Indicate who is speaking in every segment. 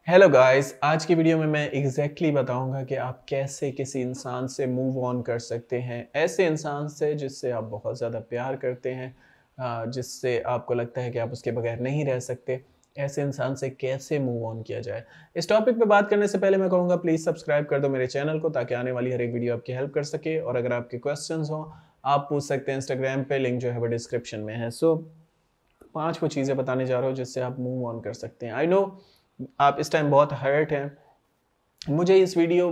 Speaker 1: Hello guys, आज की video में मैं बताऊंगा कि आप कैसे किसी इंसान से मूव ऑन कर सकते हैं। ऐसे इंसान से जिससे आप बहुत ज़्यादा प्यार करते हैं, जिससे आपको लगता है कि आप उसके बगैर नहीं रह सकते। ऐसे इंसान से कैसे मूव ऑन किया जाए, इस टॉपिक पे बात करने से पहले मैं कहूँगा प्लीज़ सब्सक्राइब कर दो मेरे चैनल को, ताकि आने वाली हर एक वीडियो आपकी हेल्प कर सके। और अगर आपके क्वेश्चंस हों, आप पूछ सकते हैं इंस्टाग्राम पे, लिंक जो है वो डिस्क्रिप्शन में है। सो 5 वो चीज़ें बताने जा रहा हूँ जिससे आप मूव ऑन कर सकते हैं। आई नो आप इस टाइम बहुत हर्ट हैं। मुझे इस वीडियो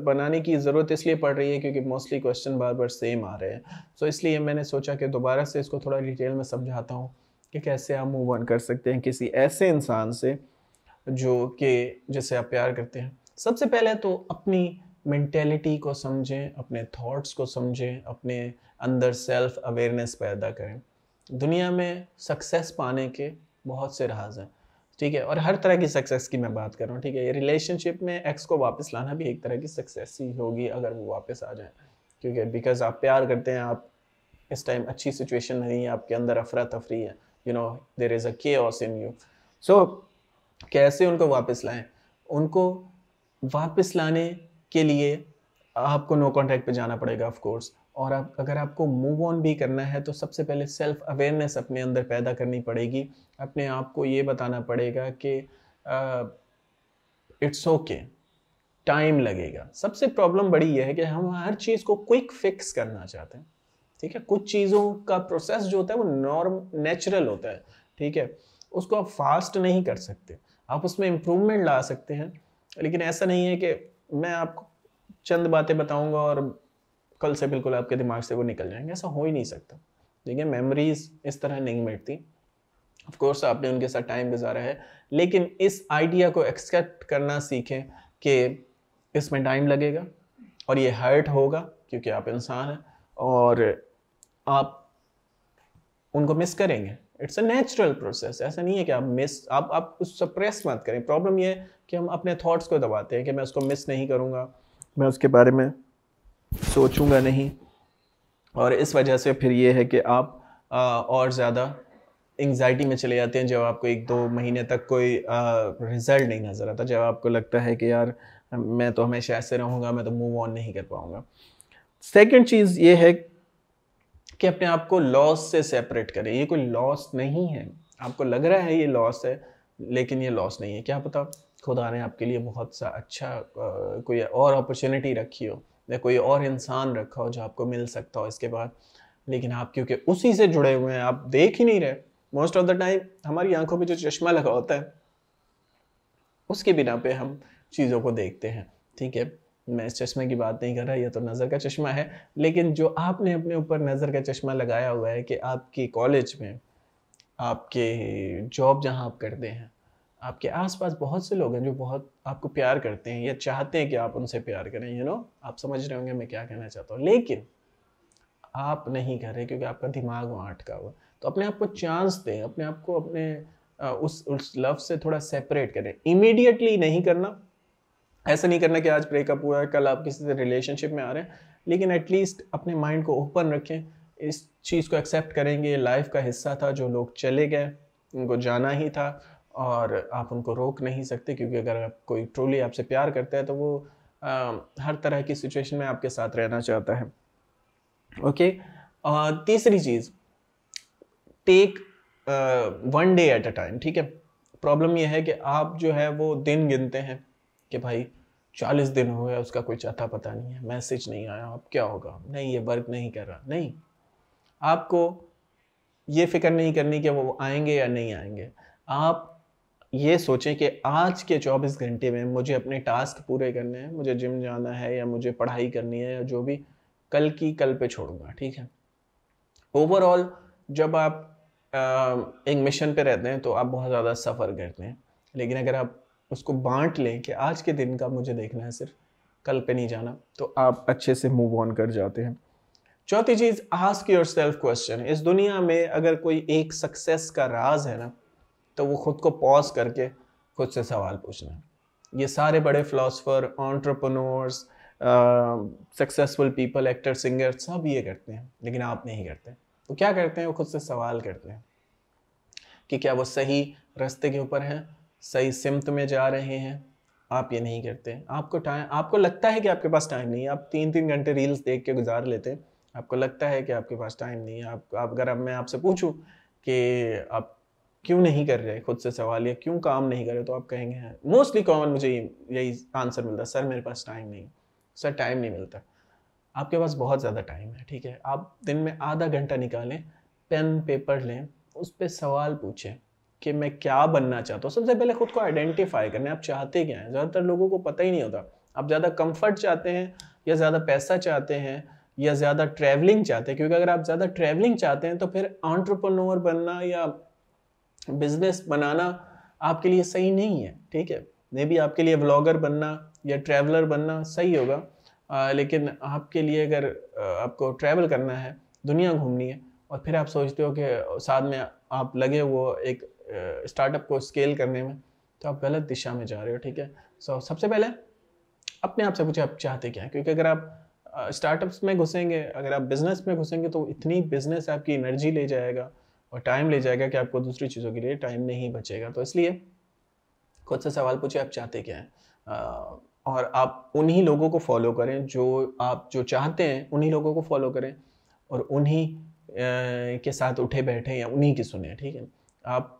Speaker 1: बनाने की ज़रूरत इसलिए पड़ रही है क्योंकि मोस्टली क्वेश्चन बार-बार सेम आ रहे हैं। सो इसलिए मैंने सोचा कि दोबारा से इसको थोड़ा डिटेल में समझाता हूँ कि कैसे आप मूव ऑन कर सकते हैं किसी ऐसे इंसान से जो कि जिससे आप प्यार करते हैं। सबसे पहले तो अपनी मेंटालिटी को समझें, अपने थॉट्स को समझें, अपने अंदर सेल्फ अवेयरनेस पैदा करें। दुनिया में सक्सेस पाने के बहुत से राज हैं, ठीक है? और हर तरह की सक्सेस की मैं बात कर रहा हूँ, ठीक है? ये रिलेशनशिप में एक्स को वापस लाना भी एक तरह की सक्सेस ही होगी अगर वो वापस आ जाए, क्योंकि बिकॉज़ आप प्यार करते हैं, आप इस टाइम अच्छी सिचुएशन नहीं है, आपके अंदर अफरा-तफरी है, there is a chaos in you. So कैसे उनको वापस लाएँ? उनको वापस लाने के लिए आपको नो कॉन्टैक्ट पे जाना पड़ेगा ऑफ कोर्स। और आप अगर आपको मूव ऑन भी करना है तो सबसे पहले सेल्फ अवेयरनेस अपने अंदर पैदा करनी पड़ेगी। अपने आप को ये बताना पड़ेगा कि इट्स ओके, टाइम लगेगा। सबसे प्रॉब्लम बड़ी ये है कि हम हर चीज़ को क्विक फिक्स करना चाहते हैं, ठीक है? कुछ चीज़ों का प्रोसेस जो होता है वो नेचुरल होता है, ठीक है? उसको आप फास्ट नहीं कर सकते। आप उसमें इम्प्रूवमेंट ला सकते हैं, लेकिन ऐसा नहीं है कि मैं आपको चंद बातें बताऊँगा और कल से बिल्कुल आपके दिमाग से वो निकल जाएँगे, ऐसा हो ही नहीं सकता। देखिए, मेमोरीज़ इस तरह नहीं मिटती। ऑफ कोर्स आपने उनके साथ टाइम गुज़ारा है, लेकिन इस आइडिया को एक्सेप्ट करना सीखें कि इसमें टाइम लगेगा और ये हर्ट होगा क्योंकि आप इंसान हैं और आप उनको मिस करेंगे। It's a natural process. ऐसा नहीं है कि आप सप्रेस मत करें। प्रॉब्लम ये है कि हम अपने थॉट्स को दबाते हैं कि मैं उसको मिस नहीं करूँगा, मैं उसके बारे में सोचूँगा नहीं, और इस वजह से फिर ये है कि आप और ज़्यादा एंग्ज़ायटी में चले जाते हैं जब आपको 1-2 महीने तक कोई रिज़ल्ट नहीं नज़र आता, जब आपको लगता है कि यार मैं तो हमेशा ऐसे रहूँगा, मैं तो मूव ऑन नहीं कर पाऊँगा। सेकंड चीज़ ये है कि अपने आप को लॉस से सेपरेट करें। ये कोई लॉस नहीं है। आपको लग रहा है ये लॉस है, लेकिन ये लॉस नहीं है। क्या पता खुदा ने आपके लिए बहुत सा अच्छा कोई और अपॉर्च्युनिटी रखी हो या कोई और इंसान रखा हो जो आपको मिल सकता हो इसके बाद। लेकिन आप क्योंकि उसी से जुड़े हुए हैं, आप देख ही नहीं रहे। मोस्ट ऑफ द टाइम हमारी आँखों पे जो चश्मा लगा होता है, उसके बिना पे हम चीज़ों को देखते हैं, ठीक है? मैं इस चश्मे की बात नहीं कर रहा, ये तो नज़र का चश्मा है। लेकिन जो आपने अपने ऊपर नज़र का चश्मा लगाया हुआ है कि आपकी कॉलेज में, आपके जॉब जहाँ आप करते हैं, आपके आस-पास बहुत से लोग हैं जो बहुत आपको प्यार करते हैं या चाहते हैं कि आप उनसे प्यार करें, आप समझ रहे होंगे मैं क्या कहना चाहता हूँ। लेकिन आप नहीं कर रहे क्योंकि आपका दिमाग वहाँ अटका हुआ है। तो अपने आप को चांस दें, अपने आप को अपने उस लव से थोड़ा सेपरेट करें। इमीडिएटली नहीं करना, ऐसा नहीं करना कि आज ब्रेकअप हुआ है, कल आप किसी से रिलेशनशिप में आ रहे हैं, लेकिन एटलीस्ट अपने माइंड को ओपन रखें। इस चीज़ को एक्सेप्ट करेंगे, ये लाइफ का हिस्सा था, जो लोग चले गए, उनको जाना ही था और आप उनको रोक नहीं सकते, क्योंकि अगर आप कोई ट्रूली आपसे प्यार करता है तो वो अ, हर तरह की सिचुएशन में आपके साथ रहना चाहता है। ओके। तीसरी चीज़, take one day at a time, ठीक है? प्रॉब्लम ये है कि आप जो है वो दिन गिनते हैं कि भाई 40 दिन हो गए, उसका कोई अता पता नहीं है, मैसेज नहीं आया, अब क्या होगा? नहीं, ये वर्क नहीं कर रहा। नहीं, आपको ये फ़िक्र नहीं करनी कि वो आएँगे या नहीं आएँगे। आप ये सोचें कि आज के 24 घंटे में मुझे अपने टास्क पूरे करने हैं, मुझे जिम जाना है या मुझे पढ़ाई करनी है या जो भी, कल की कल पे छोड़ूँगा, ठीक है? ओवरऑल जब आप एक मिशन पे रहते हैं तो आप बहुत ज़्यादा सफ़र करते हैं। लेकिन अगर आप उसको बाँट लें कि आज के दिन का मुझे देखना है सिर्फ़, कल पे नहीं जाना, तो आप अच्छे से मूव ऑन कर जाते हैं। चौथी चीज़, आस्क योरसेल्फ क्वेश्चन। इस दुनिया में अगर कोई एक सक्सेस का राज़ है ना, तो वो खुद को पॉज़ करके खुद से सवाल पूछना है। ये सारे बड़े philosopher, entrepreneurs, successful people, actor, singer सब ये करते हैं, लेकिन आप नहीं करते। वो क्या करते हैं? वो खुद से सवाल करते हैं कि क्या वो सही रास्ते के ऊपर हैं, सही सिमत में जा रहे हैं, आप ये नहीं करते। आपको लगता है कि आपके पास टाइम नहीं है, आप 3-3 घंटे रील्स देख के गुजार लेते हैं। आपको लगता है कि आपके पास टाइम नहीं है। आप अगर मैं आपसे पूछूं कि आप क्यों नहीं कर रहे, खुद से सवाल, या क्यों काम नहीं कर रहे, तो आप कहेंगे, मोस्टली कॉमन मुझे यही आंसर मिलता है, सर मेरे पास टाइम नहीं, सर टाइम नहीं मिलता। आपके पास बहुत ज़्यादा टाइम है, ठीक है। आप दिन में आधा घंटा निकालें, पेन पेपर लें, उस पर सवाल पूछें कि मैं क्या बनना चाहता हूँ। सबसे पहले खुद को आइडेंटिफाई करना है, आप चाहते क्या हैं। ज़्यादातर लोगों को पता ही नहीं होता। आप ज़्यादा कंफर्ट चाहते हैं, या ज़्यादा पैसा चाहते हैं, या ज़्यादा ट्रैवलिंग चाहते हैं। क्योंकि अगर आप ज़्यादा ट्रैवलिंग चाहते हैं तो फिर एंटरप्रेन्योर बनना या बिजनेस बनाना आपके लिए सही नहीं है, ठीक है। मे बी आपके लिए व्लॉगर बनना या ट्रैवलर बनना सही होगा, लेकिन आपके लिए अगर आपको ट्रैवल करना है, दुनिया घूमनी है, और फिर आप सोचते हो कि साथ में आप लगे वो एक स्टार्टअप को स्केल करने में, तो आप गलत दिशा में जा रहे हो, ठीक है। सबसे पहले अपने आप से पूछे आप चाहते क्या हैं। क्योंकि अगर आप स्टार्टअप्स में घुसेंगे, अगर आप बिजनेस में घुसेंगे, तो इतनी बिजनेस आपकी एनर्जी ले जाएगा और टाइम ले जाएगा कि आपको दूसरी चीज़ों के लिए टाइम नहीं बचेगा। तो इसलिए खुद से सवाल पूछे आप चाहते क्या हैं, और आप उन्हीं लोगों को फॉलो करें जो चाहते हैं, उन्हीं लोगों को फॉलो करें, और उन्हीं के साथ उठे बैठे या उन्हीं की सुने, ठीक है। आप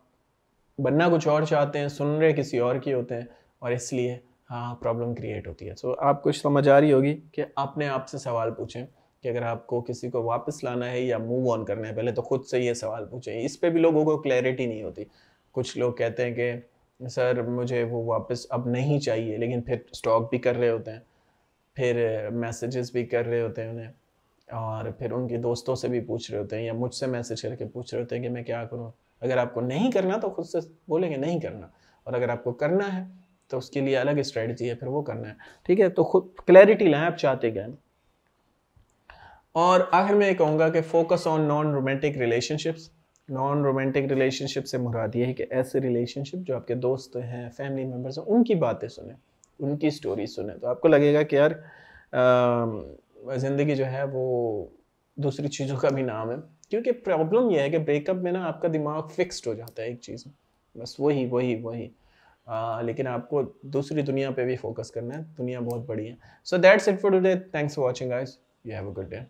Speaker 1: बनना कुछ और चाहते हैं, सुन रहे किसी और की होते हैं, और इसलिए हाँ प्रॉब्लम क्रिएट होती है। आप कुछ समझ आ रही होगी कि अपने आप से सवाल पूछें कि अगर आपको किसी को वापस लाना है या मूव ऑन करना है, पहले तो खुद से ये सवाल पूछें। इस पे भी लोगों को क्लैरिटी नहीं होती। कुछ लोग कहते हैं कि सर मुझे वो वापस अब नहीं चाहिए, लेकिन फिर स्टॉक भी कर रहे होते हैं, फिर मैसेजेस भी कर रहे होते हैं उन्हें, और फिर उनके दोस्तों से भी पूछ रहे होते हैं, या मुझसे मैसेज करके पूछ रहे होते हैं कि मैं क्या करूँ। अगर आपको नहीं करना तो खुद से बोलेंगे नहीं करना, और अगर आपको करना है तो उसके लिए अलग स्ट्रेटजी है, फिर वो करना है, ठीक है। तो खुद क्लैरिटी लाएं, आप चाहते क्या हैं। और आखिर में ये कहूँगा कि focus on non romantic relationships. Non romantic relationship से मुराद ये है कि ऐसे रिलेशनशिप जो आपके दोस्त हैं, फैमिली मेम्बर्स हैं, उनकी बातें सुने, उनकी स्टोरी सुने, तो आपको लगेगा कि यार ज़िंदगी जो है वो दूसरी चीज़ों का भी नाम है। क्योंकि प्रॉब्लम यह है कि ब्रेकअप में ना आपका दिमाग फिक्स्ड हो जाता है एक चीज़ में, बस वही वही वही। लेकिन आपको दूसरी दुनिया पे भी फोकस करना है, दुनिया बहुत बड़ी है। So that's it for today, thanks for watching guys, you have a good day.